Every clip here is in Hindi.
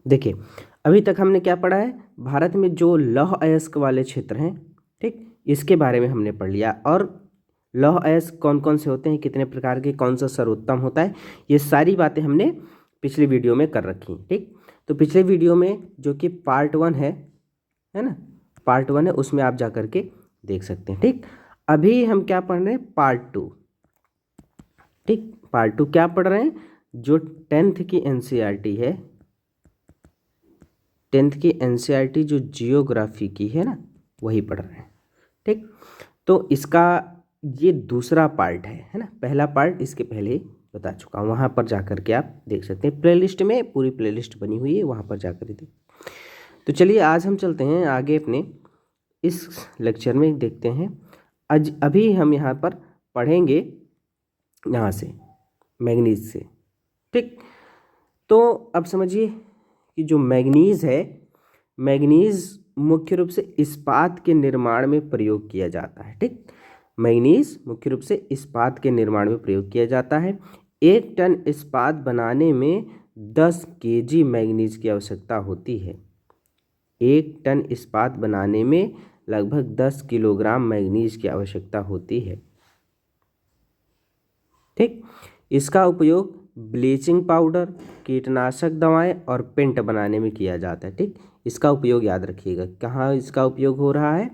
देखिए, अभी तक हमने क्या पढ़ा है, भारत में जो लौह अयस्क वाले क्षेत्र हैं, ठीक, इसके बारे में हमने पढ़ लिया। और लौह अयस्क कौन कौन से होते हैं, कितने प्रकार के, कौन सा सर्वोत्तम होता है, ये सारी बातें हमने पिछली वीडियो में कर रखी। ठीक, तो पिछले वीडियो में जो कि पार्ट 1 है ना, पार्ट 1 है, उसमें आप जा कर के देख सकते हैं। ठीक, अभी हम क्या पढ़ रहे हैं, पार्ट 2। ठीक, पार्ट 2 क्या पढ़ रहे हैं, जो 10th की एनसीईआरटी है, 10th की एनसीईआरटी जो जियोग्राफी की है ना, वही पढ़ रहे हैं। ठीक, तो इसका ये दूसरा पार्ट है ना, पहला पार्ट इसके पहले ही बता चुका हूँ, वहाँ पर जाकर के आप देख सकते हैं, प्लेलिस्ट में पूरी प्लेलिस्ट बनी हुई है, वहाँ पर जाकर के देख। तो चलिए आज हम चलते हैं आगे अपने इस लेक्चर में, देखते हैं। आज अभी हम यहाँ पर पढ़ेंगे यहाँ से मैग्नीज से। ठीक, तो अब समझिए कि जो मैग्नीज है, मैग्नीज मुख्य रूप से इस्पात के निर्माण में प्रयोग किया जाता है। ठीक, मैग्नीज मुख्य रूप से इस्पात के निर्माण में प्रयोग किया जाता है। 1 टन इस्पात बनाने में 10 केजी मैग्नीज की आवश्यकता होती है। 1 टन इस्पात बनाने में लगभग 10 किलोग्राम मैग्नीज की आवश्यकता होती है। ठीक, इसका उपयोग ब्लीचिंग पाउडर, कीटनाशक दवाएं और पेंट बनाने में किया जाता है। ठीक, इसका उपयोग याद रखिएगा, कहाँ इसका उपयोग हो रहा है,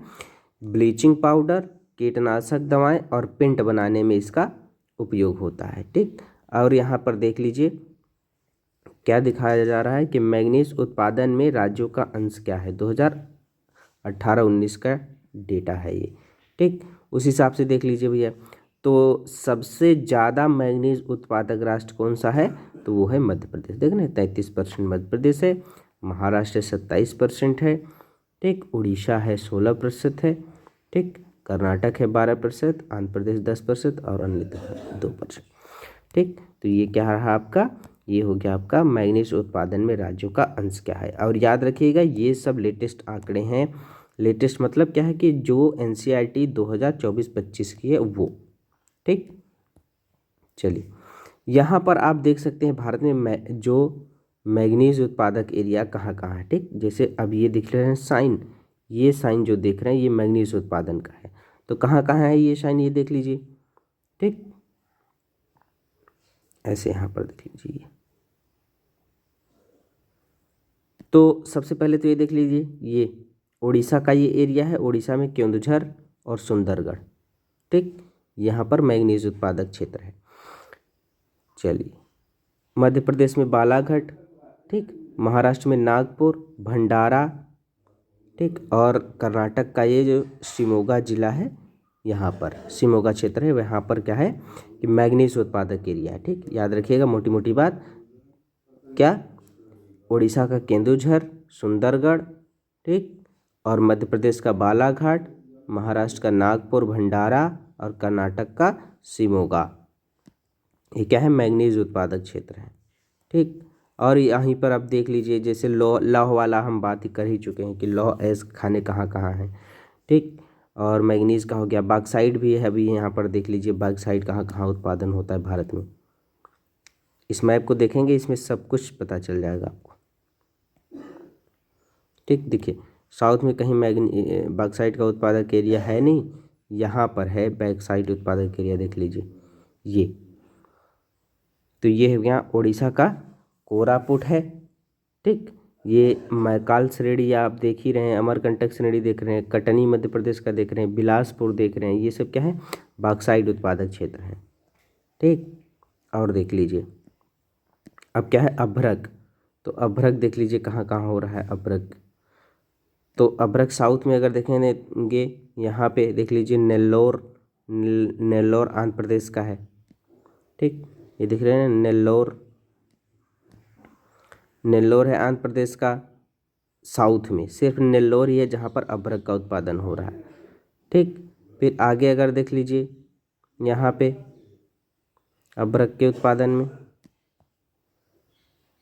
ब्लीचिंग पाउडर, कीटनाशक दवाएं और पेंट बनाने में इसका उपयोग होता है। ठीक, और यहाँ पर देख लीजिए क्या दिखाया जा रहा है कि मैग्नीज उत्पादन में राज्यों का अंश क्या है, 2018-19 का डेटा है ये। ठीक, उस हिसाब से देख लीजिए भैया, तो सबसे ज़्यादा मैग्नीज उत्पादक राष्ट्र कौन सा है, तो वो है मध्य प्रदेश। देख रहे हैं 33% मध्य प्रदेश है, महाराष्ट्र 27% है, ठीक, उड़ीसा है 16% है, ठीक, कर्नाटक है 12%, आंध्र प्रदेश 10% और अन्य 2%। ठीक, तो ये क्या रहा आपका, ये हो गया आपका मैग्नीज उत्पादन में राज्यों का अंश क्या है। और याद रखिएगा ये सब लेटेस्ट आंकड़े हैं, लेटेस्ट मतलब क्या है कि जो एनसीईआरटी 2024-25 की है वो। ठीक, चलिए यहाँ पर आप देख सकते हैं भारत में जो मैग्नीज उत्पादक एरिया कहाँ कहाँ है। ठीक, जैसे अब ये दिख रहे हैं साइन, ये साइन जो देख रहे हैं ये मैग्नीज उत्पादन का है, तो कहाँ कहाँ है ये साइन, ये देख लीजिए। ठीक, ऐसे यहाँ पर देख लीजिए, तो सबसे पहले तो ये देख लीजिए, ये उड़ीसा का ये एरिया है, उड़ीसा में केंदुझर और सुंदरगढ़। ठीक, यहाँ पर मैग्नीज उत्पादक क्षेत्र है। चलिए मध्य प्रदेश में बालाघाट, ठीक, महाराष्ट्र में नागपुर, भंडारा, ठीक, और कर्नाटक का ये जो शिमोगा जिला है, यहाँ पर शिमोगा क्षेत्र है, वहाँ पर क्या है कि मैग्नीज उत्पादक एरिया है। ठीक, याद रखिएगा मोटी मोटी बात, क्या, उड़ीसा का केंदुझर, सुंदरगढ़, ठीक, और मध्य प्रदेश का बालाघाट, महाराष्ट्र का नागपुर, भंडारा और कर्नाटक का शिमोगा, ये क्या है, मैग्नीज उत्पादक क्षेत्र है। ठीक, और यहीं पर आप देख लीजिए, जैसे लौह वाला हम बात ही कर ही चुके हैं कि लौह अयस्क खाने कहाँ कहाँ हैं। ठीक, और मैग्नीज का हो गया, बॉक्साइट भी है, अभी यहाँ पर देख लीजिए बॉक्साइट कहाँ कहाँ उत्पादन होता है भारत में। इस मैप को देखेंगे, इसमें सब कुछ पता चल जाएगा आपको। ठीक, देखिए साउथ में कहीं बॉक्साइट का उत्पादक एरिया है नहीं, यहाँ पर है बॉक्साइट उत्पादक एरिया, देख लीजिए ये। तो ये हो गया उड़ीसा का कोरापुट है। ठीक, ये मैकाल श्रेणी आप देख ही रहे हैं, अमरकंटक श्रेणी देख रहे हैं, कटनी मध्य प्रदेश का देख रहे हैं, बिलासपुर देख रहे हैं, ये सब क्या है, बॉक्साइट उत्पादक क्षेत्र है। ठीक, और देख लीजिए अब क्या है, अभ्रक, तो अभ्रक देख लीजिए कहाँ कहाँ हो रहा है अभ्रक। तो अभ्रक साउथ में अगर देखेंगे, यहाँ पे देख लीजिए नेल्लोर, नेल्लोर आंध्र प्रदेश का है। ठीक, ये दिख रहे हैं नेल्लोर, नेल्लोर है आंध्र प्रदेश का, साउथ में सिर्फ नेल्लोर ही है जहाँ पर अभ्रक का उत्पादन हो रहा है। ठीक, फिर आगे अगर देख लीजिए यहाँ पे अभ्रक के उत्पादन में,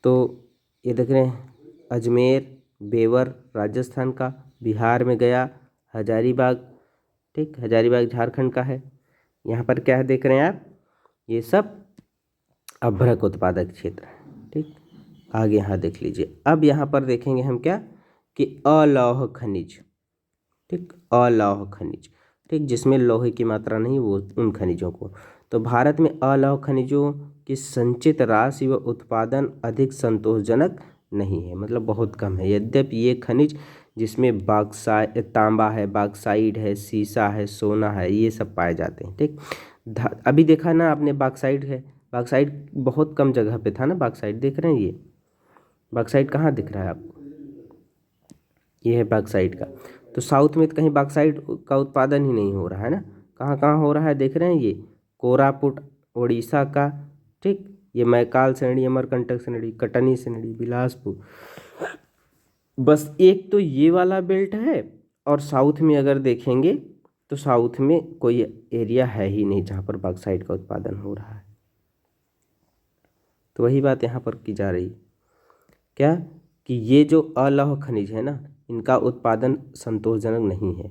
तो ये देख रहे हैं अजमेर, बेवर राजस्थान का, बिहार में गया, हजारीबाग, ठीक, हजारीबाग झारखंड का है। यहाँ पर क्या है देख रहे हैं आप, ये सब अभ्रक उत्पादक क्षेत्र है। ठीक, आगे यहाँ देख लीजिए। अब यहाँ पर देखेंगे हम क्या कि अलौह खनिज, ठीक, अलौह खनिज, ठीक, जिसमें लोहे की मात्रा नहीं, वो उन खनिजों को। तो भारत में अलौह खनिजों की संचित राशि व उत्पादन अधिक संतोषजनक नहीं है, मतलब बहुत कम है। यद्यपि ये खनिज जिसमें बॉक्साइट, तांबा है, बॉक्साइट है, सीसा है, सोना है, ये सब पाए जाते हैं, ठीक। अभी देखा ना आपने बॉक्साइट है, बॉक्साइट बहुत कम जगह पे था ना, बॉक्साइट देख रहे हैं, ये बॉक्साइट कहाँ दिख रहा है आपको, ये है बॉक्साइट का। तो साउथ में तो कहीं बॉक्साइट का उत्पादन ही नहीं हो रहा है ना, कहाँ कहाँ हो रहा है देख रहे हैं, ये कोरापुट उड़ीसा का, ठीक, ये मैकाल श्रेणी, अमरकंटक श्रेणी, कटनी श्रेणी, बिलासपुर, बस एक तो ये वाला बेल्ट है। और साउथ में अगर देखेंगे तो साउथ में कोई एरिया है ही नहीं जहाँ पर बॉक्साइट का उत्पादन हो रहा है। तो वही बात यहाँ पर की जा रही, क्या कि ये जो अलौह खनिज है ना, इनका उत्पादन संतोषजनक नहीं है,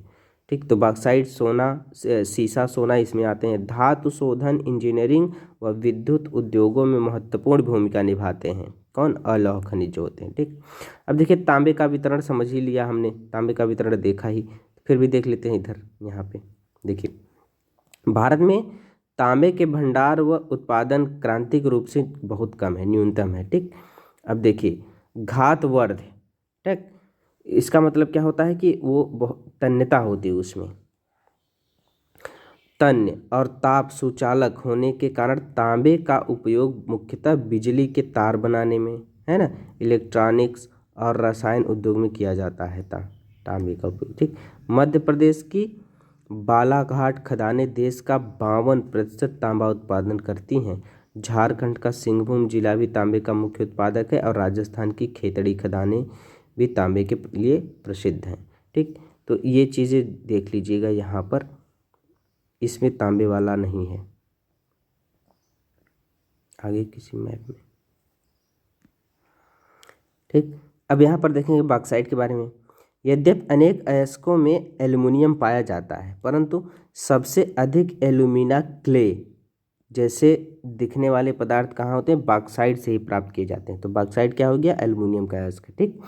ठीक। तो बॉक्साइट, सोना, सीसा, सोना इसमें आते हैं। धातु शोधन, इंजीनियरिंग व विद्युत उद्योगों में महत्वपूर्ण भूमिका निभाते हैं। कौन? अलौह खनिज जो होते हैं, ठीक। अब देखिए तांबे का वितरण समझ ही लिया हमने, तांबे का वितरण देखा ही, फिर भी देख लेते हैं इधर यहाँ पे। देखिए भारत में तांबे के भंडार व उत्पादन क्रांतिक रूप से बहुत कम है, न्यूनतम है, ठीक। अब देखिए घातवर्ध, ठीक, इसका मतलब क्या होता है कि वो बहुत तन्यता होती है उसमें, तन्य और ताप सुचालक होने के कारण तांबे का उपयोग मुख्यतः बिजली के तार बनाने में, है ना, इलेक्ट्रॉनिक्स और रसायन उद्योग में किया जाता है तांबे का उपयोग, ठीक। मध्य प्रदेश की बालाघाट खदानें देश का 52% तांबा उत्पादन करती हैं। झारखंड का सिंहभूम जिला भी तांबे का मुख्य उत्पादक है और राजस्थान की खेतड़ी खदानें भी तांबे के लिए प्रसिद्ध हैं, ठीक। तो ये चीज़ें देख लीजिएगा, यहाँ पर इसमें तांबे वाला नहीं है। आगे किसी मैप में, ठीक। अब यहाँ पर देखेंगे बॉक्साइट के बारे में। यद्यपि अनेक अयस्कों में एल्युमिनियम पाया जाता है, परंतु सबसे अधिक एल्यूमिना क्ले जैसे दिखने वाले पदार्थ कहाँ होते हैं? बॉक्साइट से ही प्राप्त किए जाते हैं। तो बॉक्साइट क्या हो गया? एल्युमिनियम का अयस्क, ठीक।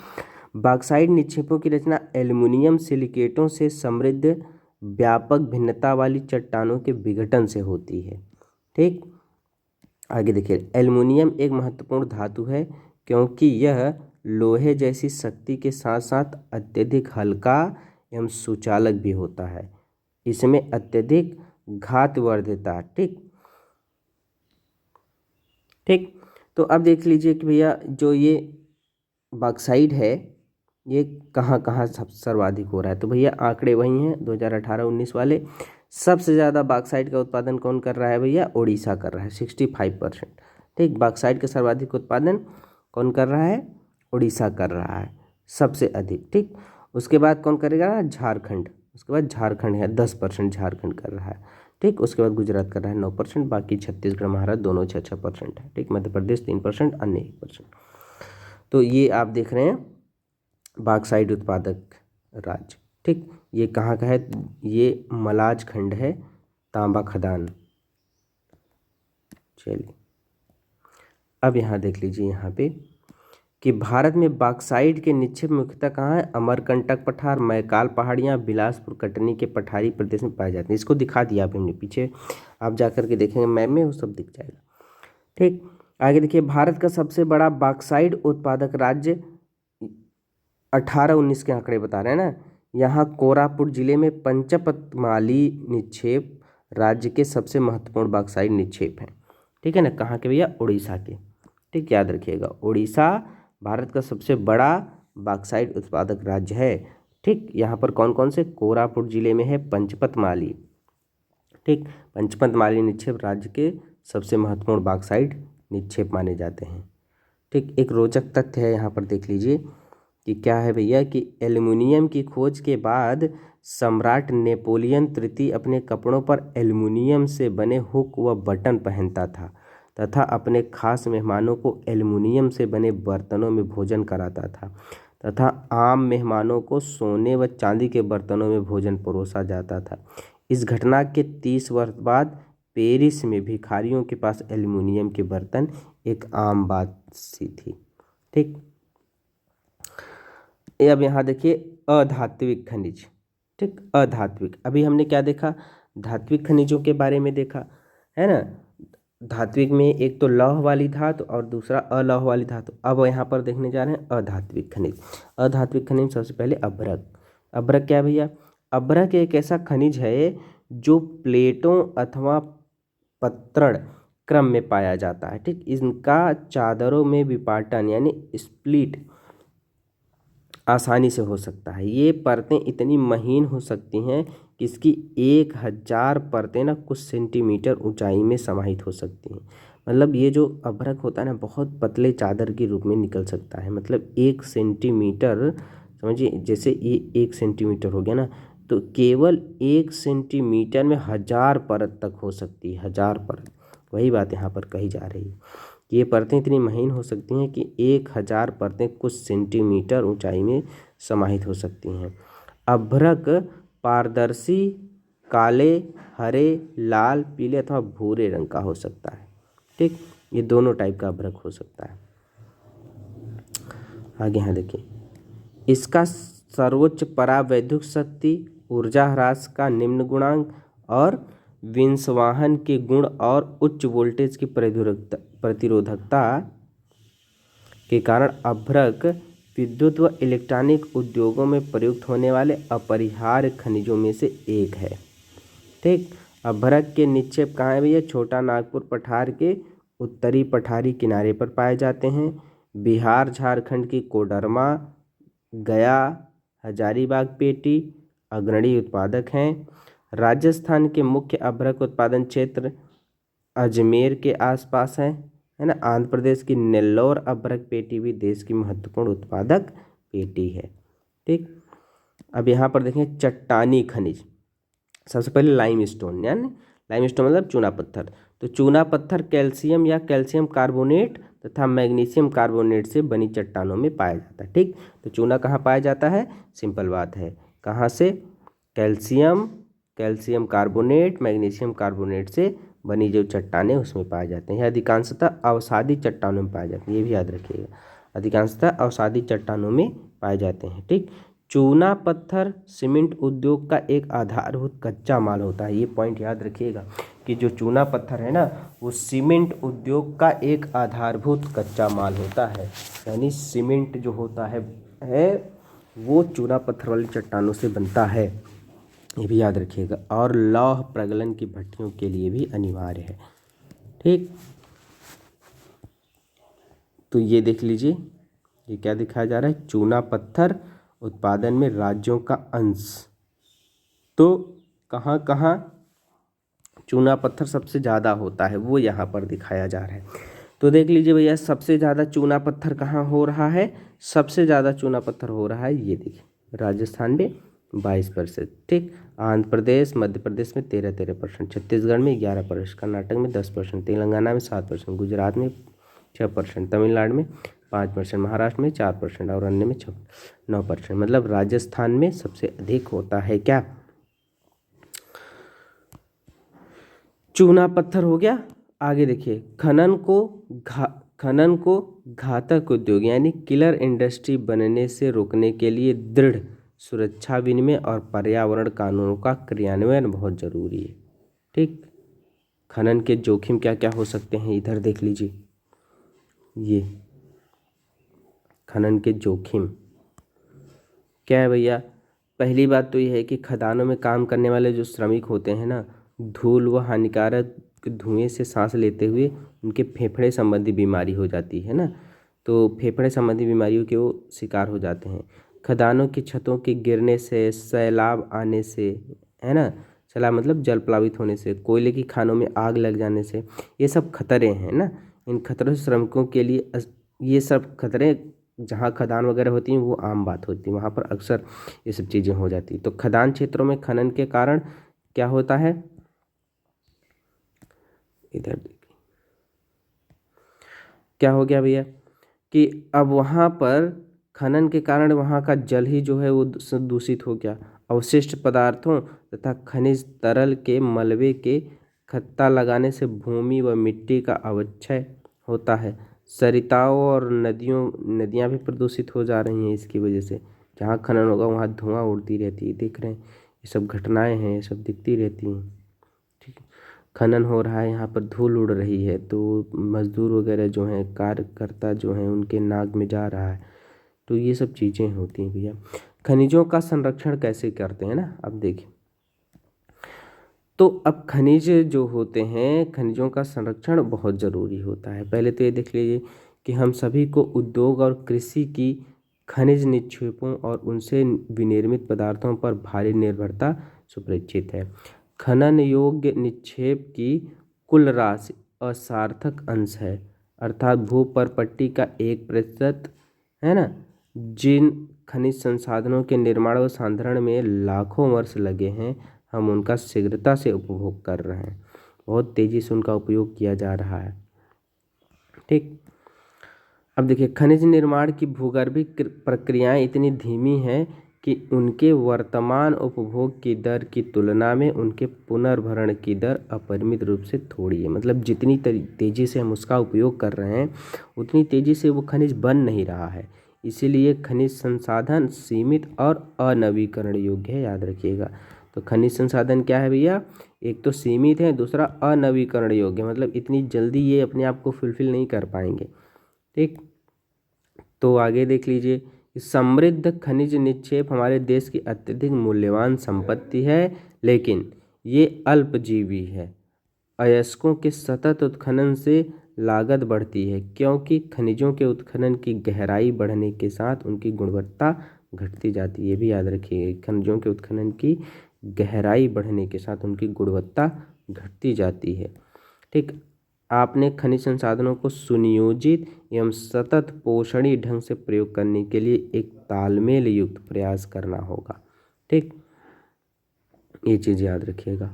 बॉक्साइट निक्षेपों की रचना एल्युमिनियम सिलिकेटों से समृद्ध व्यापक भिन्नता वाली चट्टानों के विघटन से होती है, ठीक। आगे देखिए एल्युमिनियम एक महत्वपूर्ण धातु है क्योंकि यह लोहे जैसी शक्ति के साथ साथ अत्यधिक हल्का एवं सुचालक भी होता है। इसमें अत्यधिक घातवर्धता, ठीक ठीक। तो अब देख लीजिए कि भैया जो ये बॉक्साइट है ये कहाँ कहाँ सर्वाधिक हो रहा है। तो भैया आंकड़े वही हैं 2018-19 वाले। सबसे ज़्यादा बॉक्साइट का उत्पादन कौन कर रहा है भैया? उड़ीसा कर रहा है 65%, ठीक। बॉक्साइट का सर्वाधिक उत्पादन कौन कर रहा है? उड़ीसा कर रहा है सबसे अधिक, ठीक। उसके बाद कौन करेगा? झारखंड। उसके बाद झारखंड है 10% झारखंड कर रहा है, ठीक। उसके बाद गुजरात कर रहा है 9%, बाकी छत्तीसगढ़ महाराष्ट्र दोनों 6% है, ठीक। मध्य प्रदेश 3%, अन्य 1%। तो ये आप देख रहे हैं बॉक्साइट उत्पादक राज्य, ठीक। ये कहाँ का है? ये मलाज खंड है, तांबा खदान। चलिए अब यहाँ देख लीजिए यहाँ पे कि भारत में बॉक्साइट के निक्षेप मुख्यतः कहाँ है? अमरकंटक पठार, मैकाल पहाड़ियाँ, बिलासपुर, कटनी के पठारी प्रदेश में पाए जाते हैं। इसको दिखा दिया आप हमने पीछे, आप जाकर के देखेंगे मैप में वो सब दिख जाएगा, ठीक। आगे देखिए भारत का सबसे बड़ा बॉक्साइट उत्पादक राज्य 18-19 के आंकड़े बता रहे हैं ना। यहाँ कोरापुट जिले में पंचपतमाली निक्षेप राज्य के सबसे महत्वपूर्ण बॉक्साइट निक्षेप हैं, ठीक है ना। कहाँ के भैया? उड़ीसा के, ठीक। याद रखिएगा उड़ीसा भारत का सबसे बड़ा बॉक्साइट उत्पादक राज्य है, ठीक। यहाँ पर कौन कौन से? कोरापुट जिले में है पंचपतमाली, ठीक। पंचपतमाली निक्षेप राज्य के सबसे महत्वपूर्ण बॉक्साइट निक्षेप माने जाते हैं, ठीक। एक रोचक तथ्य है यहाँ पर देख लीजिए कि क्या है भैया कि एल्युमिनियम की खोज के बाद सम्राट नेपोलियन तृतीय अपने कपड़ों पर एल्युमिनियम से बने हुक व बटन पहनता था तथा अपने खास मेहमानों को एल्युमिनियम से बने बर्तनों में भोजन कराता था तथा आम मेहमानों को सोने व चांदी के बर्तनों में भोजन परोसा जाता था। इस घटना के 30 वर्ष बाद पेरिस में भिखारियों के पास एल्युमिनियम के बर्तन एक आम बात सी थी, ठीक। ये अब यहाँ देखिए अधात्विक खनिज। ठीक, अधात्विक, अभी हमने क्या देखा, धात्विक खनिजों के बारे में देखा है ना। धात्विक में एक तो लौह वाली धातु और दूसरा अलौह वाली धातु। अब यहाँ पर देखने जा रहे हैं अधात्विक खनिज। अधात्विक खनिज सबसे पहले अभ्रक। अभ्रक क्या है भैया, अभ्रक एक ऐसा खनिज है जो प्लेटों अथवा पत्रण क्रम में पाया जाता है। ठीक, इनका चादरों में विपाटन यानी स्प्लिट आसानी से हो सकता है। ये परतें इतनी महीन हो सकती हैं कि इसकी 1000 परतें ना कुछ सेंटीमीटर ऊंचाई में समाहित हो सकती हैं। मतलब ये जो अभ्रक होता है ना, बहुत पतले चादर के रूप में निकल सकता है। मतलब 1 सेंटीमीटर, समझिए जैसे ये 1 सेंटीमीटर हो गया ना, तो केवल 1 सेंटीमीटर में 1000 परत तक हो सकती है, 1000 परत। वही बात यहाँ पर कही जा रही है कि ये परतें इतनी महीन हो सकती हैं कि 1000 परतें कुछ सेंटीमीटर ऊंचाई में समाहित हो सकती हैं। अभ्रक पारदर्शी, काले, हरे, लाल, पीले अथवा भूरे रंग का हो सकता है। ठीक, ये दोनों टाइप का अभ्रक हो सकता है। आगे यहाँ देखिए, इसका सर्वोच्च परावैद्युत शक्ति, ऊर्जा ह्रास का निम्न गुणांक और विंसवाहन के गुण और उच्च वोल्टेज की प्रतिरोधकता के कारण अभ्रक विद्युत व इलेक्ट्रॉनिक उद्योगों में प्रयुक्त होने वाले अपरिहार्य खनिजों में से एक है। ठीक, अभ्रक के निक्षेप कहाँ है भैया, छोटा नागपुर पठार के उत्तरी पठारी किनारे पर पाए जाते हैं। बिहार झारखंड की कोडरमा, गया, हजारीबाग पेटी अग्रणी उत्पादक हैं। राजस्थान के मुख्य अभ्रक उत्पादन क्षेत्र अजमेर के आसपास है ना। आंध्र प्रदेश की नेल्लौर अभ्रक पेटी भी देश की महत्वपूर्ण उत्पादक पेटी है। ठीक, अब यहाँ पर देखें चट्टानी खनिज। सबसे पहले लाइमस्टोन, यानी लाइमस्टोन मतलब चूना पत्थर। तो चूना पत्थर कैल्शियम या कैल्शियम कार्बोनेट तथा मैग्नीशियम कार्बोनेट से बनी चट्टानों में पाया जाता है। ठीक, तो चूना कहाँ पाया जाता है, सिंपल बात है, कहाँ से, कैल्शियम कार्बोनेट, मैग्नीशियम कार्बोनेट से बनी जो चट्टानें उसमें पाए जाते हैं। अधिकांशतः अवसादी चट्टानों में पाए जाते हैं, ये भी याद रखिएगा, अधिकांशतः अवसादी चट्टानों में पाए जाते हैं। ठीक, चूना पत्थर सीमेंट उद्योग का एक आधारभूत कच्चा माल होता है। ये पॉइंट याद रखिएगा कि जो चूना पत्थर है ना, वो सीमेंट उद्योग का एक आधारभूत कच्चा माल होता है। यानी सीमेंट जो होता है वो चूना पत्थर वाली चट्टानों से बनता है, ये भी याद रखिएगा। और लौह प्रगलन की भट्टियों के लिए भी अनिवार्य है। ठीक, तो ये देख लीजिए, ये क्या दिखाया जा रहा है, चूना पत्थर उत्पादन में राज्यों का अंश। तो कहाँ कहाँ चूना पत्थर सबसे ज़्यादा होता है वो यहाँ पर दिखाया जा रहा है। तो देख लीजिए भैया, सबसे ज़्यादा चूना पत्थर कहाँ हो रहा है, सबसे ज़्यादा चूना पत्थर हो रहा है, ये देखिए राजस्थान में 22%। ठीक, आंध्र प्रदेश मध्य प्रदेश में 13%, छत्तीसगढ़ में 11%, कर्नाटक में 10%, तेलंगाना में 7%, गुजरात में 6%, तमिलनाडु में 5%, महाराष्ट्र में 4% और अन्य में 9%। मतलब राजस्थान में सबसे अधिक होता है क्या, चूना पत्थर हो गया। आगे देखिए, खनन को घातक उद्योग यानी किलर इंडस्ट्री बनने से रोकने के लिए दृढ़ सुरक्षा विनियम और पर्यावरण कानूनों का क्रियान्वयन बहुत जरूरी है। ठीक, खनन के जोखिम क्या क्या हो सकते हैं, इधर देख लीजिए, ये खनन के जोखिम क्या है भैया। पहली बात तो ये है कि खदानों में काम करने वाले जो श्रमिक होते हैं ना, धूल व हानिकारक धुएं से सांस लेते हुए उनके फेफड़े संबंधी बीमारी हो जाती है ना, तो फेफड़े संबंधी बीमारियों के वो शिकार हो जाते हैं। खदानों की छतों के गिरने से, सैलाब आने से, है ना, सैलाब मतलब जल प्लावित होने से, कोयले की खानों में आग लग जाने से, ये सब खतरे हैं ना। इन खतरों से श्रमिकों के लिए ये सब खतरे जहाँ खदान वगैरह होती हैं वो आम बात होती है, वहाँ पर अक्सर ये सब चीज़ें हो जाती हैं। तो खदान क्षेत्रों में खनन के कारण क्या होता है, इधर देखिए क्या हो गया भैया, कि अब वहाँ पर खनन के कारण वहाँ का जल ही जो है वो दूषित हो गया। अवशिष्ट पदार्थों तथा खनिज तरल के मलबे के खत्ता लगाने से भूमि व मिट्टी का अवक्षय होता है सरिताओं और नदियाँ भी प्रदूषित हो जा रही हैं इसकी वजह से। जहाँ खनन होगा वहाँ धुआं उड़ती रहती है, देख रहे हैं, ये सब घटनाएं हैं, ये सब दिखती रहती हैं। ठीक है, खनन हो रहा है, यहाँ पर धूल उड़ रही है, तो मजदूर वगैरह जो हैं, कार्यकर्ता जो हैं, उनके नाक में जा रहा है, तो ये सब चीज़ें होती हैं भैया। खनिजों का संरक्षण कैसे करते हैं ना, अब देखिए, तो अब खनिज जो होते हैं, खनिजों का संरक्षण बहुत ज़रूरी होता है। पहले तो ये देख लीजिए कि हम सभी को उद्योग और कृषि की खनिज निक्षेपों और उनसे विनिर्मित पदार्थों पर भारी निर्भरता सुपरिचित है। खनन योग्य निक्षेप की कुल राशि असार्थक अंश है, अर्थात भूपर्पट्टी का 1% है ना। जिन खनिज संसाधनों के निर्माण व संधारण में लाखों वर्ष लगे हैं, हम उनका शीघ्रता से उपभोग कर रहे हैं, बहुत तेज़ी से उनका उपयोग किया जा रहा है। ठीक, अब देखिए, खनिज निर्माण की भूगर्भिक प्रक्रियाएं इतनी धीमी हैं कि उनके वर्तमान उपभोग की दर की तुलना में उनके पुनर्भरण की दर अपरिमित रूप से थोड़ी है। मतलब जितनी तेज़ी से हम उसका उपयोग कर रहे हैं, उतनी तेज़ी से वो खनिज बन नहीं रहा है। इसीलिए खनिज संसाधन सीमित और अनवीकरण योग्य है, याद रखिएगा। तो खनिज संसाधन क्या है भैया, एक तो सीमित है, दूसरा अनवीकरण योग्य, मतलब इतनी जल्दी ये अपने आप को फुलफिल नहीं कर पाएंगे। ठीक, तो आगे देख लीजिए, समृद्ध खनिज निक्षेप हमारे देश की अत्यधिक मूल्यवान संपत्ति है, लेकिन ये अल्पजीवी है। अयस्कों के सतत उत्खनन से लागत बढ़ती है, क्योंकि खनिजों के उत्खनन की गहराई बढ़ने के साथ उनकी गुणवत्ता घटती जाती है। ये भी याद रखिए, खनिजों के उत्खनन की गहराई बढ़ने के साथ उनकी गुणवत्ता घटती जाती है। ठीक, आपने खनिज संसाधनों को सुनियोजित एवं सतत पोषणीय ढंग से प्रयोग करने के लिए एक तालमेल युक्त प्रयास करना होगा। ठीक, ये चीज़ याद रखिएगा।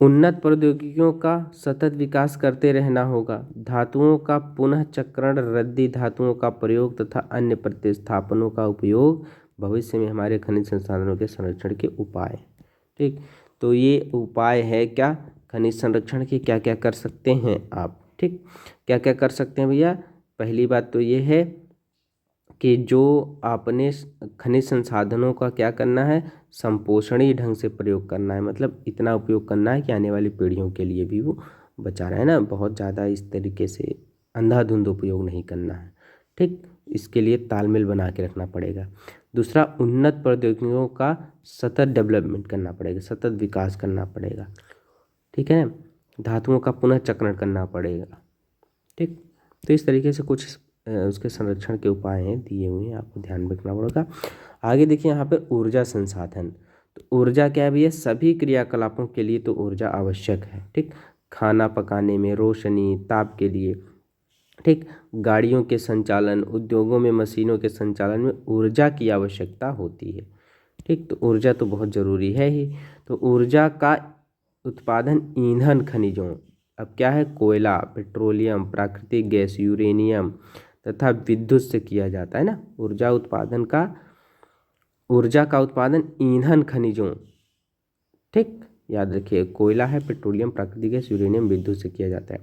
उन्नत प्रौद्योगिकियों का सतत विकास करते रहना होगा। धातुओं का पुनः चक्रण, रद्दी धातुओं का प्रयोग तथा अन्य प्रतिस्थापनों का उपयोग भविष्य में हमारे खनिज संसाधनों के संरक्षण के उपाय। ठीक, तो ये उपाय है क्या, खनिज संरक्षण के क्या क्या कर सकते हैं आप। ठीक, क्या क्या कर सकते हैं भैया, पहली बात तो ये है कि जो आपने खनिज संसाधनों का क्या करना है, संपोषणीय ढंग से प्रयोग करना है। मतलब इतना उपयोग करना है कि आने वाली पीढ़ियों के लिए भी वो बचा रहा है ना, बहुत ज़्यादा इस तरीके से अंधाधुंध उपयोग नहीं करना है। ठीक, इसके लिए तालमेल बना के रखना पड़ेगा। दूसरा, उन्नत प्रौद्योगिकियों का सतत डेवलपमेंट करना पड़ेगा, सतत विकास करना पड़ेगा। ठीक है ना, धातुओं का पुनः चक्रण करना पड़ेगा। ठीक, तो इस तरीके से कुछ उसके संरक्षण के उपाय हैं दिए हुए हैं, आपको ध्यान रखना पड़ेगा। आगे देखिए, यहाँ पर ऊर्जा संसाधन, तो ऊर्जा क्या है भैया, सभी क्रियाकलापों के लिए तो ऊर्जा आवश्यक है। ठीक, खाना पकाने में, रोशनी, ताप के लिए। ठीक, गाड़ियों के संचालन, उद्योगों में मशीनों के संचालन में ऊर्जा की आवश्यकता होती है। ठीक, तो ऊर्जा तो बहुत ज़रूरी है ही। तो ऊर्जा का उत्पादन ईंधन खनिजों, अब क्या है, कोयला, पेट्रोलियम, प्राकृतिक गैस, यूरेनियम तथा विद्युत से किया जाता है ना। ऊर्जा का उत्पादन ईंधन खनिजों, ठीक, याद रखिए, कोयला है, पेट्रोलियम, प्राकृतिक गैस, यूरेनियम, विद्युत से किया जाता है।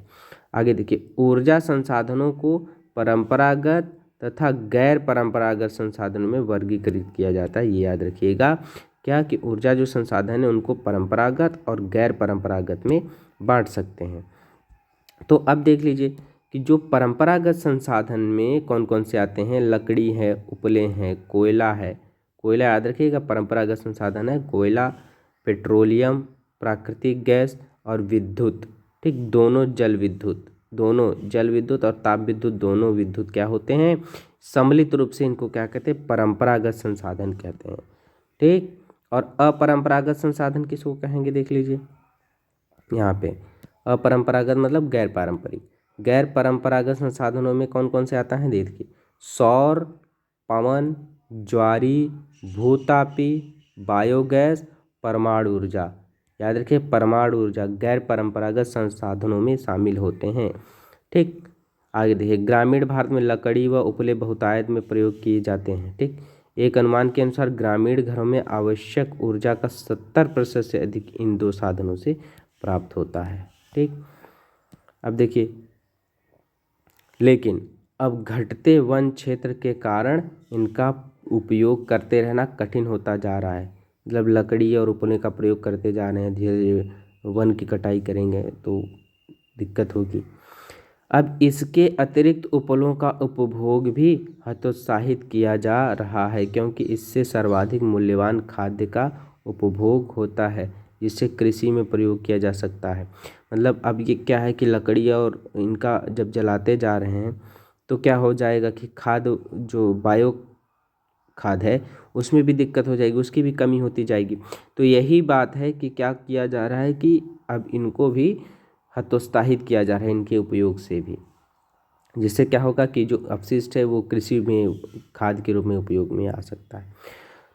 आगे देखिए, ऊर्जा संसाधनों को परंपरागत तथा गैर परंपरागत संसाधनों में वर्गीकृत किया जाता है। ये याद रखिएगा, क्या कि ऊर्जा जो संसाधन है उनको परंपरागत और गैर परंपरागत में बांट सकते हैं। तो अब देख लीजिए कि जो परंपरागत संसाधन में कौन कौन से आते हैं, लकड़ी है, उपले हैं, कोयला है। कोयला याद रखिएगा परंपरागत संसाधन है, कोयला, पेट्रोलियम, प्राकृतिक गैस और विद्युत। ठीक, दोनों जल विद्युत और ताप विद्युत, दोनों विद्युत क्या होते हैं, सम्मिलित रूप से इनको क्या कहते हैं, परंपरागत संसाधन कहते हैं। ठीक, और अपरंपरागत संसाधन किसको कहेंगे, देख लीजिए यहाँ पे, अपरंपरागत मतलब गैर पारंपरिक। गैर परंपरागत संसाधनों में कौन कौन से आता है, देखिए, सौर, पवन, ज्वारी, भूतापी, बायोगैस, परमाणु ऊर्जा। याद रखिए, परमाणु ऊर्जा गैर परंपरागत संसाधनों में शामिल होते हैं। ठीक, आगे देखिए, ग्रामीण भारत में लकड़ी व उपले बहुतायत में प्रयोग किए जाते हैं। ठीक, एक अनुमान के अनुसार ग्रामीण घरों में आवश्यक ऊर्जा का 70% से अधिक इन दो साधनों से प्राप्त होता है। ठीक, अब देखिए, लेकिन अब घटते वन क्षेत्र के कारण इनका उपयोग करते रहना कठिन होता जा रहा है। मतलब लकड़ी और उपलों का प्रयोग करते जा रहे हैं, धीरे धीरे वन की कटाई करेंगे तो दिक्कत होगी। अब इसके अतिरिक्त उपलों का उपभोग भी हतोत्साहित किया जा रहा है, क्योंकि इससे सर्वाधिक मूल्यवान खाद्य का उपभोग होता है जिसे कृषि में प्रयोग किया जा सकता है। मतलब अब ये क्या है कि लकड़ी और इनका जब जलाते जा रहे हैं तो क्या हो जाएगा कि खाद, जो बायो खाद है, उसमें भी दिक्कत हो जाएगी, उसकी भी कमी होती जाएगी। तो यही बात है कि क्या किया जा रहा है कि अब इनको भी हतोत्साहित किया जा रहा है इनके उपयोग से भी, जिससे क्या होगा कि जो अपशिष्ट है वो कृषि में खाद के रूप में उपयोग में आ सकता है।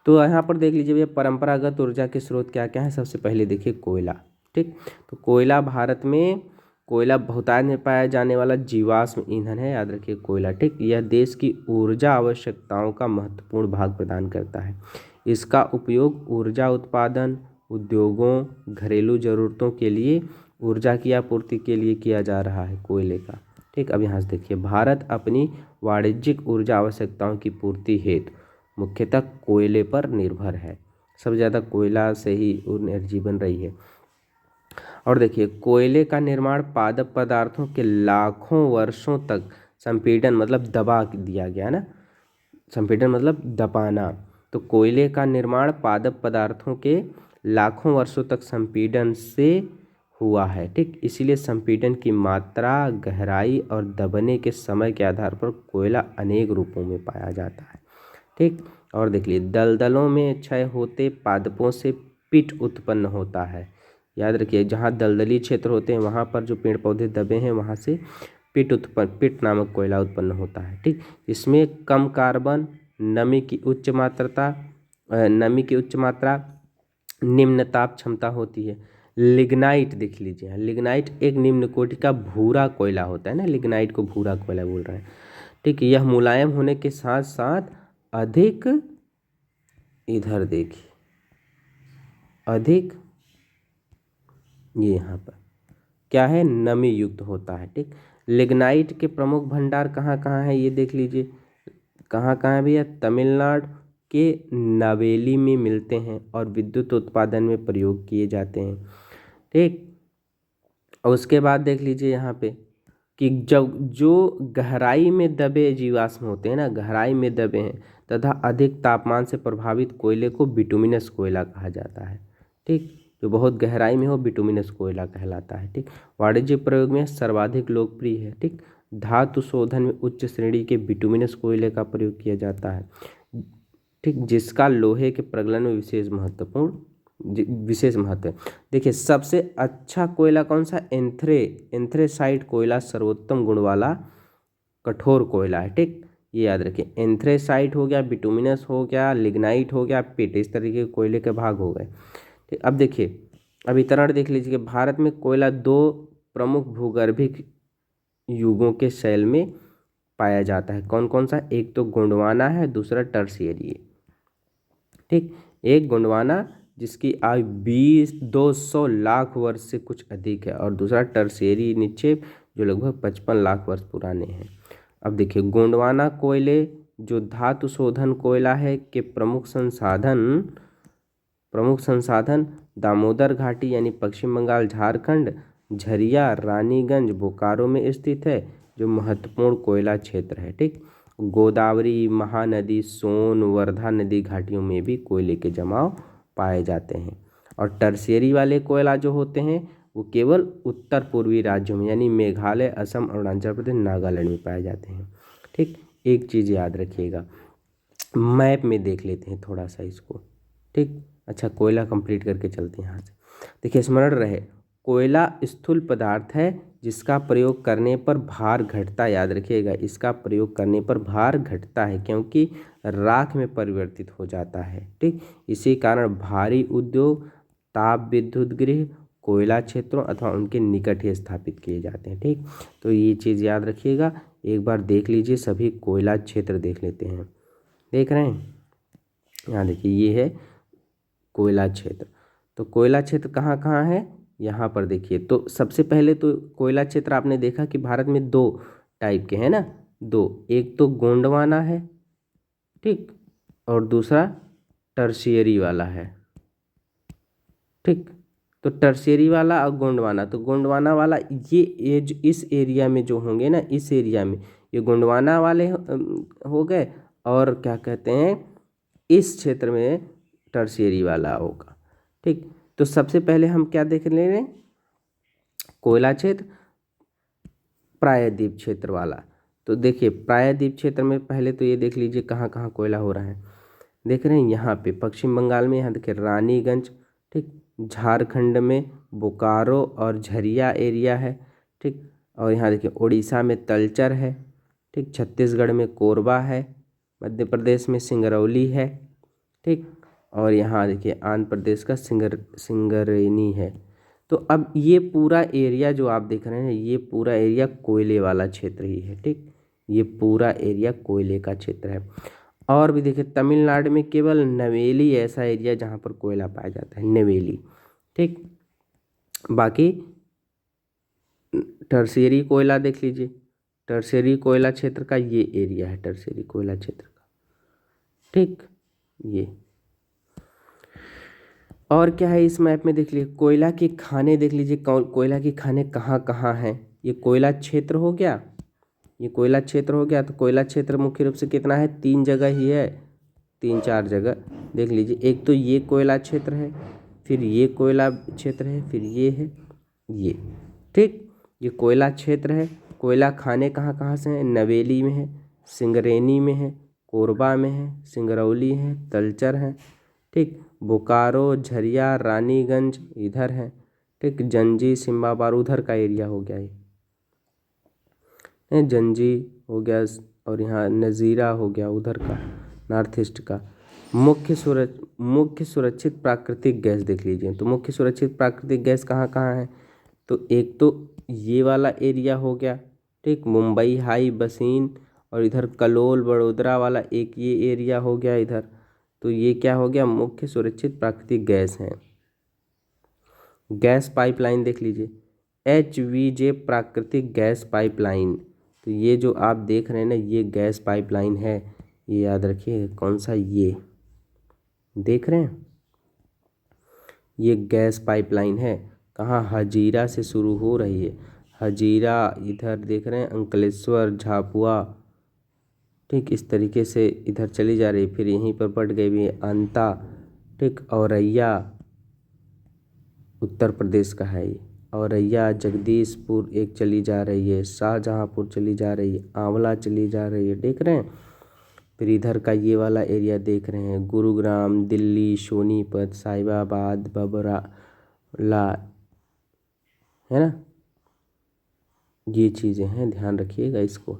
तो यहाँ पर देख लीजिए भैया, परंपरागत ऊर्जा के स्रोत क्या क्या है। सबसे पहले देखिए कोयला। ठीक, तो कोयला भारत में कोयला बहुतायत में पाया जाने वाला जीवाश्म ईंधन है, याद रखिए कोयला। ठीक, यह देश की ऊर्जा आवश्यकताओं का महत्वपूर्ण भाग प्रदान करता है। इसका उपयोग ऊर्जा उत्पादन, उद्योगों, घरेलू ज़रूरतों के लिए ऊर्जा की आपूर्ति के लिए किया जा रहा है कोयले का। ठीक, अब यहाँ से देखिए, भारत अपनी वाणिज्यिक ऊर्जा आवश्यकताओं की पूर्ति हेतु मुख्यतः कोयले पर निर्भर है। सबसे ज़्यादा कोयला से ही एनर्जी बन रही है। और देखिए, कोयले का निर्माण पादप पदार्थों के लाखों वर्षों तक संपीड़न, मतलब दबा दिया गया ना, संपीड़न मतलब दबाना। तो कोयले का निर्माण पादप पदार्थों के लाखों वर्षों तक संपीड़न से हुआ है। ठीक, इसीलिए संपीड़न की मात्रा, गहराई और दबने के समय के आधार पर कोयला अनेक रूपों में पाया जाता है। ठीक, और देख लीजिए, दलदलों में क्षय होते पादपों से पिट उत्पन्न होता है। याद रखिए, जहाँ दलदली क्षेत्र होते हैं वहाँ पर जो पेड़ पौधे दबे हैं वहाँ से पिट नामक कोयला उत्पन्न होता है। ठीक, इसमें कम कार्बन, नमी की उच्च मात्रा, निम्न ताप क्षमता होती है। लिग्नाइट देख लीजिए, लिग्नाइट एक निम्न कोटि का भूरा कोयला होता है ना, लिग्नाइट को भूरा कोयला बोल रहे हैं। ठीक, यह मुलायम होने के साथ साथ अधिक, इधर देखिए, अधिक, ये यहाँ पर क्या है, नमी युक्त होता है। ठीक, लिग्नाइट के प्रमुख भंडार कहाँ कहाँ है ये देख लीजिए, कहाँ कहाँ है भैया, तमिलनाडु के नवेली में मिलते हैं और विद्युत उत्पादन में प्रयोग किए जाते हैं। ठीक, और उसके बाद देख लीजिए यहाँ पे कि जब जो गहराई में दबे जीवाश्म होते हैं ना, गहराई में दबे हैं तथा अधिक तापमान से प्रभावित कोयले को बिटुमिनस कोयला कहा जाता है। ठीक, जो बहुत गहराई में हो बिटुमिनस कोयला कहलाता है। ठीक, वाणिज्यिक प्रयोग में सर्वाधिक लोकप्रिय है। ठीक, धातु शोधन में उच्च श्रेणी के बिटुमिनस कोयले का प्रयोग किया जाता है। ठीक, जिसका लोहे के प्रगलन में विशेष महत्व है। देखिए, सबसे अच्छा कोयला कौन सा, एंथ्रेसाइट कोयला सर्वोत्तम गुण वाला कठोर कोयला है। ठीक, ये याद रखिए, एंथ्रेसाइट हो गया, बिटुमिनस हो गया, लिग्नाइट हो गया, पिट, इस तरीके के कोयले के भाग हो गए। ठीक, अब देखिए, अभितरण देख लीजिए कि भारत में कोयला दो प्रमुख भूगर्भिक युगों के शैल में पाया जाता है। कौन कौन सा, एक तो गोंडवाना है, दूसरा टर्शियरी है। ठीक, एक गोंडवाना जिसकी आयु 200 लाख वर्ष से कुछ अधिक है, और दूसरा टर्शियरी निक्षेप जो लगभग 55 लाख वर्ष पुराने हैं। अब देखिए, गोंडवाना कोयले जो धातु शोधन कोयला है के प्रमुख संसाधन दामोदर घाटी यानी पश्चिम बंगाल, झारखंड, झरिया, रानीगंज, बोकारो में स्थित है, जो महत्वपूर्ण कोयला क्षेत्र है। ठीक, गोदावरी, महानदी, सोन, वर्धा नदी घाटियों में भी कोयले के जमाव पाए जाते हैं। और टर्शियरी वाले कोयला जो होते हैं वो केवल उत्तर पूर्वी राज्यों में यानी मेघालय, असम, अरुणाचल प्रदेश, नागालैंड में पाए जाते हैं। ठीक, एक चीज़ याद रखिएगा, मैप में देख लेते हैं थोड़ा सा इसको। ठीक, अच्छा, कोयला कंप्लीट करके चलते हैं यहाँ से। देखिए, स्मरण रहे, कोयला स्थूल पदार्थ है जिसका प्रयोग करने पर भार घटता, याद रखिएगा, इसका प्रयोग करने पर भार घटता है क्योंकि राख में परिवर्तित हो जाता है। ठीक, इसी कारण भारी उद्योग, ताप विद्युत गृह कोयला क्षेत्रों अथवा उनके निकट ही स्थापित किए जाते हैं। ठीक, तो ये चीज़ याद रखिएगा। एक बार देख लीजिए, सभी कोयला क्षेत्र देख लेते हैं। देख रहे हैं, यहाँ देखिए, ये है कोयला क्षेत्र। तो कोयला क्षेत्र कहाँ कहाँ है, यहाँ पर देखिए। तो सबसे पहले तो कोयला क्षेत्र आपने देखा कि भारत में दो टाइप के हैं ना, दो, एक तो गोंडवाना है, ठीक, और दूसरा टर्शियरी वाला है, ठीक। तो टर्शियरी वाला और गोंडवाना, तो गोंडवाना वाला ये इस एरिया में जो होंगे ना, इस एरिया में ये गोंडवाना वाले हो गए, और क्या कहते हैं इस क्षेत्र में टर्शियरी वाला होगा, ठीक। तो सबसे पहले हम क्या देख ले रहे हैं, कोयला क्षेत्र, प्रायद्वीप क्षेत्र वाला। तो देखिए प्रायद्वीप क्षेत्र में पहले तो ये देख लीजिए कहाँ कहाँ कोयला हो रहा है, देख रहे हैं यहाँ पे पश्चिम बंगाल में, यहाँ देखिए रानीगंज, ठीक, झारखंड में बोकारो और झरिया एरिया है, ठीक, और यहाँ देखिए उड़ीसा में तलचर है, ठीक, छत्तीसगढ़ में कोरबा है, मध्य प्रदेश में सिंगरौली है, ठीक, और यहाँ देखिए आंध्र प्रदेश का सिंगरेनी है। तो अब ये पूरा एरिया जो आप देख रहे हैं, ये पूरा एरिया कोयले वाला क्षेत्र ही है, ठीक, ये पूरा एरिया कोयले का क्षेत्र है। और भी देखिए तमिलनाडु में केवल नवेली ऐसा एरिया जहाँ पर कोयला पाया जाता है, नवेली, ठीक। बाकी टर्शियरी कोयला देख लीजिए, टर्शियरी कोयला क्षेत्र का ये एरिया है, टर्शियरी कोयला क्षेत्र का, ठीक, ये। और क्या है इस मैप में देख लीजिए, कोयला की खाने देख लीजिए, कोयला की खाने कहाँ कहाँ हैं। ये कोयला क्षेत्र हो गया, ये कोयला क्षेत्र हो गया। तो कोयला क्षेत्र मुख्य रूप से कितना है, 3 जगह ही है, 3-4 जगह देख लीजिए। एक तो ये कोयला क्षेत्र है, फिर ये कोयला क्षेत्र है, फिर ये है, ये, ठीक, ये कोयला क्षेत्र है। कोयला खाने कहाँ कहाँ से हैं, नवेली में है, सिंगरेनी में है, कोरबा में है, सिंगरौली है, तलचर है, ठीक, बोकारो, झरिया, रानीगंज इधर है, ठीक, जंजी, सिम्बाबार उधर का एरिया हो गया ये जंजी हो गया, और यहाँ नज़ीरा हो गया उधर का, नॉर्थ ईस्ट का। मुख्य सुरक्षित प्राकृतिक गैस देख लीजिए। तो मुख्य सुरक्षित प्राकृतिक गैस कहाँ कहाँ है, तो एक तो ये वाला एरिया हो गया, ठीक, मुंबई हाई बसीन, और इधर कलोल बड़ोदरा वाला एक ये एरिया हो गया इधर। तो ये क्या हो गया, मुख्य सुरक्षित प्राकृतिक गैस है। गैस पाइपलाइन देख लीजिए, HVJ प्राकृतिक गैस पाइपलाइन। तो ये जो आप देख रहे हैं ना, ये गैस पाइपलाइन है, ये याद रखिए कौन सा, ये देख रहे हैं, ये गैस पाइपलाइन है। कहाँ, हजीरा से शुरू हो रही है, हजीरा इधर देख रहे हैं, अंकलेश्वर, झापुआ, ठीक, इस तरीके से इधर चली जा रही है। फिर यहीं पर पड़ गई भी अंता, ठीक, औरैया उत्तर प्रदेश का है ये, औरैया, जगदीशपुर एक चली जा रही है, शाहजहाँपुर चली जा रही है, आंवला चली जा रही है, देख रहे हैं। फिर इधर का ये वाला एरिया देख रहे हैं, गुरुग्राम, दिल्ली, सोनीपत, साहिबाबाद, बबरा है ना, ये चीज़ें हैं, ध्यान रखिएगा इसको।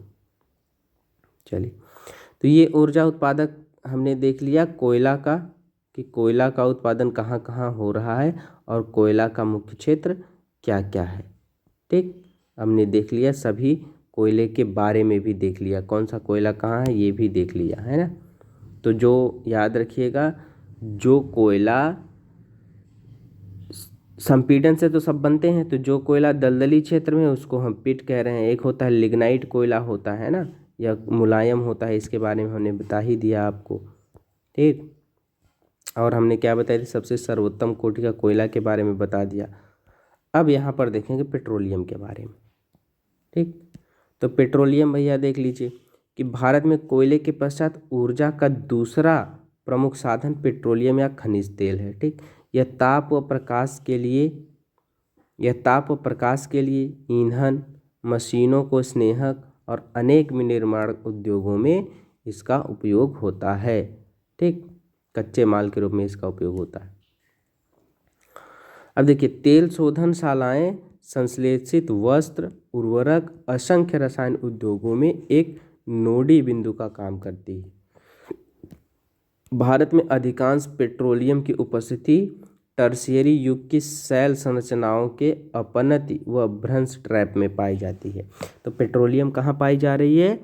चलिए, तो ये ऊर्जा उत्पादक हमने देख लिया कोयला का, कि कोयला का उत्पादन कहाँ कहाँ हो रहा है और कोयला का मुख्य क्षेत्र क्या क्या है, ठीक। हमने देख लिया, सभी कोयले के बारे में भी देख लिया, कौन सा कोयला कहाँ है ये भी देख लिया, है ना। तो जो याद रखिएगा, जो कोयला संपीड़न से तो सब बनते हैं, तो जो कोयला दलदली क्षेत्र में उसको हम पिट कह रहे हैं। एक होता है लिग्नाइट कोयला होता है ना, या मुलायम होता है, इसके बारे में हमने बता ही दिया आपको, ठीक। और हमने क्या बताया थी, सबसे सर्वोत्तम कोटि का कोयला के बारे में बता दिया। अब यहाँ पर देखेंगे पेट्रोलियम के बारे में, ठीक। तो पेट्रोलियम भैया देख लीजिए कि भारत में कोयले के पश्चात ऊर्जा का दूसरा प्रमुख साधन पेट्रोलियम या खनिज तेल है, ठीक। यह ताप व प्रकाश के लिए ईंधन, मशीनों को स्नेहक और अनेक विनिर्माण उद्योगों में इसका उपयोग होता है, ठीक, कच्चे माल के रूप में इसका उपयोग होता है। अब देखिए, तेल शोधनशालाएं संश्लेषित वस्त्र, उर्वरक, असंख्य रसायन उद्योगों में एक नोडी बिंदु का काम करती है। भारत में अधिकांश पेट्रोलियम की उपस्थिति टर्शियरी युग की शैल संरचनाओं के अपनति व भ्रंश ट्रैप में पाई जाती है। तो पेट्रोलियम कहाँ पाई जा रही है,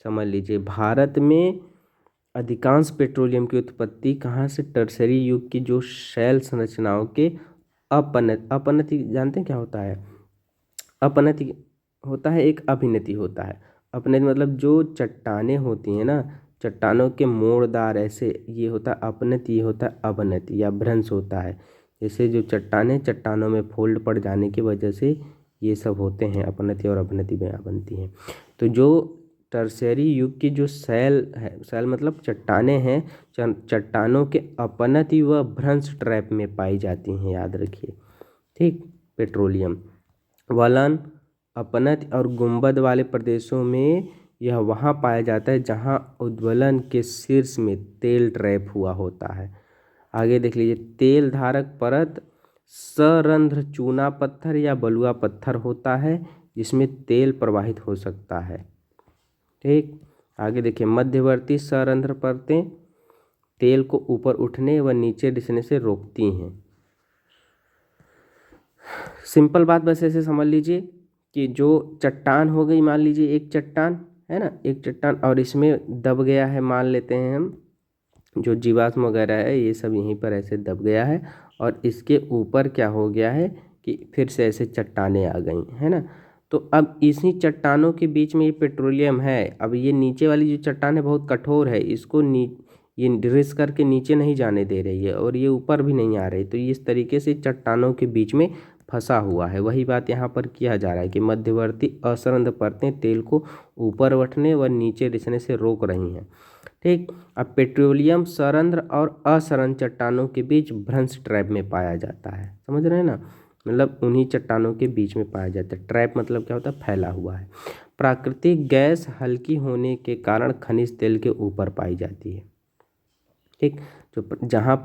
समझ लीजिए, भारत में अधिकांश पेट्रोलियम की उत्पत्ति कहाँ से, टर्शियरी युग की जो शैल संरचनाओं के अपनति जानते हैं क्या होता है, अपनति होता है, एक अभिनति होता है। अपनति मतलब जो चट्टानें होती हैं ना, चट्टानों के मोड़दार ऐसे, ये होता है अपनति, ये होता है अवनति या भ्रंश होता है। जैसे जो चट्टानें चट्टानों में फोल्ड पड़ जाने की वजह से ये सब होते हैं, अपनति और अवनति बनती हैं। तो जो टर्शियरी युग की जो शैल है, शैल मतलब चट्टानें हैं, चट्टानों के अपनति व भ्रंश ट्रैप में पाई जाती हैं, याद रखिए। ठीक। पेट्रोलियम वलन, अपनति और गुंबद वाले प्रदेशों में यह वहाँ पाया जाता है जहाँ उद्वलन के शीर्ष में तेल ट्रैप हुआ होता है। आगे देख लीजिए, तेल धारक परत सरंध्र चूना पत्थर या बलुआ पत्थर होता है जिसमें तेल प्रवाहित हो सकता है। ठीक। आगे देखिए, मध्यवर्ती सरंध्र परतें तेल को ऊपर उठने व नीचे रिसने से रोकती हैं। सिंपल बात बस ऐसे समझ लीजिए कि जो चट्टान हो गई, मान लीजिए एक चट्टान है ना, एक चट्टान, और इसमें दब गया है, मान लेते हैं हम, जो जीवाश्म वगैरह है ये सब यहीं पर ऐसे दब गया है, और इसके ऊपर क्या हो गया है कि फिर से ऐसे चट्टानें आ गई है ना। तो अब इसी चट्टानों के बीच में ये पेट्रोलियम है। अब ये नीचे वाली जो चट्टान है बहुत कठोर है, इसको ये रिस करके नीचे नहीं जाने दे रही है और ये ऊपर भी नहीं आ रही, तो इस तरीके से चट्टानों के बीच में फंसा हुआ है। वही बात यहाँ पर किया जा रहा है कि मध्यवर्ती असरंध्र परतें तेल को ऊपर उठने व नीचे रिसने से रोक रही हैं। ठीक। अब पेट्रोलियम सरंध्र और असरंध्र चट्टानों के बीच भ्रंश ट्रैप में पाया जाता है, समझ रहे हैं ना, मतलब उन्हीं चट्टानों के बीच में पाया जाता है। ट्रैप मतलब क्या होता है, फैला हुआ है। प्राकृतिक गैस हल्की होने के कारण खनिज तेल के ऊपर पाई जाती है। ठीक। जो जहाँ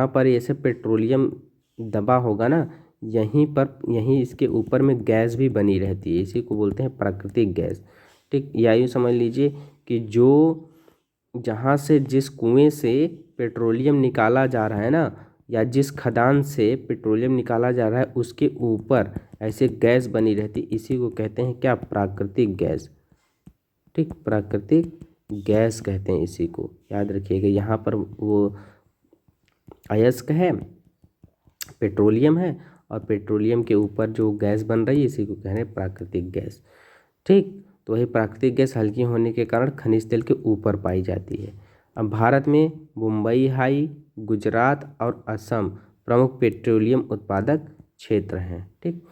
पर ऐसे पेट्रोलियम दबा होगा ना, यहीं इसके ऊपर में गैस भी बनी रहती है, इसी को बोलते हैं प्राकृतिक गैस। ठीक। या यूँ समझ लीजिए कि जो जहाँ से जिस कुएं से पेट्रोलियम निकाला जा रहा है ना, या जिस खदान से पेट्रोलियम निकाला जा रहा है, उसके ऊपर ऐसे गैस बनी रहती, इसी को कहते हैं क्या, प्राकृतिक गैस। ठीक। प्राकृतिक गैस कहते हैं इसी को, याद रखिएगा। यहाँ पर वो अयस्क है, पेट्रोलियम है, और पेट्रोलियम के ऊपर जो गैस बन रही है इसी को कह रहे हैं प्राकृतिक गैस। ठीक। तो वही प्राकृतिक गैस हल्की होने के कारण खनिज तेल के ऊपर पाई जाती है। अब भारत में मुंबई हाई, गुजरात और असम प्रमुख पेट्रोलियम उत्पादक क्षेत्र हैं। ठीक।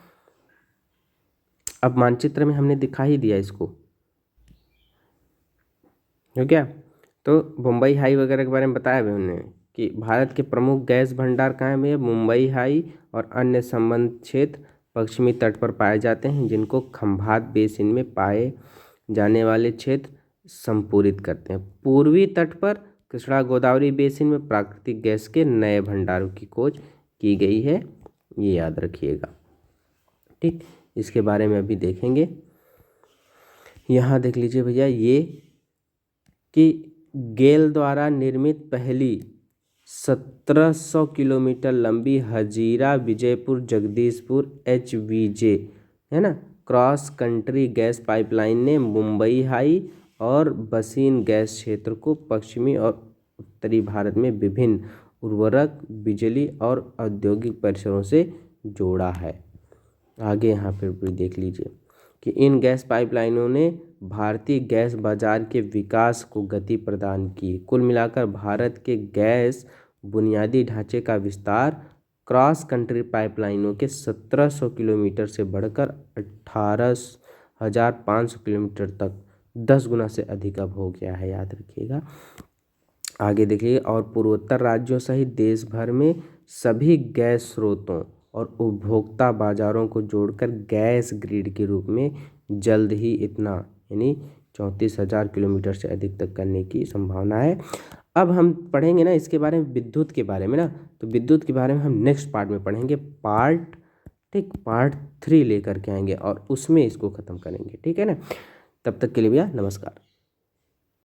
अब मानचित्र में हमने दिखा ही दिया इसको, हो गया। तो मुंबई हाई वगैरह के बारे में बताया भी हमने कि भारत के प्रमुख गैस भंडार कहाँ है, मुंबई हाई और अन्य संबंध क्षेत्र पश्चिमी तट पर पाए जाते हैं, जिनको खंभात बेसिन में पाए जाने वाले क्षेत्र संपूरित करते हैं। पूर्वी तट पर कृष्णा गोदावरी बेसिन में प्राकृतिक गैस के नए भंडारों की खोज की गई है, ये याद रखिएगा। ठीक। इसके बारे में अभी देखेंगे। यहाँ देख लीजिए भैया, ये कि गेल द्वारा निर्मित पहली 1700 किलोमीटर लंबी हजीरा विजयपुर जगदीशपुर HVJ है ना क्रॉस कंट्री गैस पाइपलाइन ने मुंबई हाई और बसीन गैस क्षेत्र को पश्चिमी और उत्तरी भारत में विभिन्न उर्वरक, बिजली और औद्योगिक परिसरों से जोड़ा है। आगे यहाँ पर भी देख लीजिए कि इन गैस पाइपलाइनों ने भारतीय गैस बाजार के विकास को गति प्रदान की। कुल मिलाकर भारत के गैस बुनियादी ढांचे का विस्तार क्रॉस कंट्री पाइपलाइनों के 1700 किलोमीटर से बढ़कर 18,500 किलोमीटर तक 10 गुना से अधिक अब हो गया है, याद रखिएगा। आगे देखिए, और पूर्वोत्तर राज्यों सहित देश भर में सभी गैस स्रोतों और उपभोक्ता बाजारों को जोड़कर गैस ग्रिड के रूप में जल्द ही इतना यानी 34,000 किलोमीटर से अधिक तक करने की संभावना है। अब हम पढ़ेंगे ना इसके बारे में, विद्युत के बारे में ना, तो विद्युत के बारे में हम नेक्स्ट पार्ट में पढ़ेंगे, पार्ट 3 लेकर के आएंगे और उसमें इसको ख़त्म करेंगे। ठीक है ना, तब तक के लिए भैया नमस्कार।